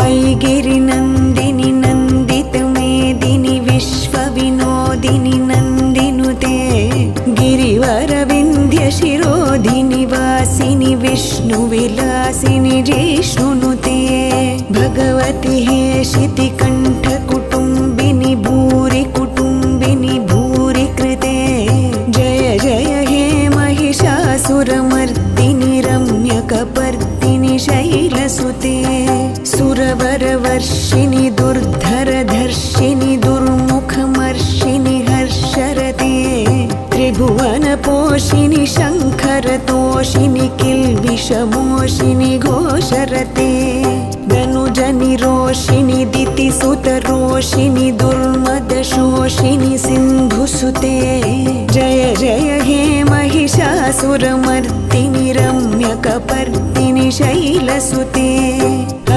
ऐगिरिनन्दिनि नन्दितमेदिनि विश्वविनोदिनि नन्दिनुते गिरिवरविन्ध्यशिरोधिनि वासिनि विष्णुविलासिनि जिष्णुनुते भगवति हेशितिकण्ठकुटुम्बिनि भूरि कुटुम्बिनि भूरि कृते जय जय हे महिषासुरमर्दिनि रम्यकपर्दिनि शैलसुते सुरवरवर्षिणि दुर्धरधर्षिणि दुर्मुखमर्षिणि हर्षरते त्रिभुवनपोषिणि शङ्खरतोषिणि किल्बिषमोषिणि घोषरते धनुजनिरोषिणि दितिसुतरोषिणि दुर्मदशोषिणि सिन्धुसुते जय जय हे महिषासुरमर्दिनि रम्यकपर्दिनि शैलसुते ऐ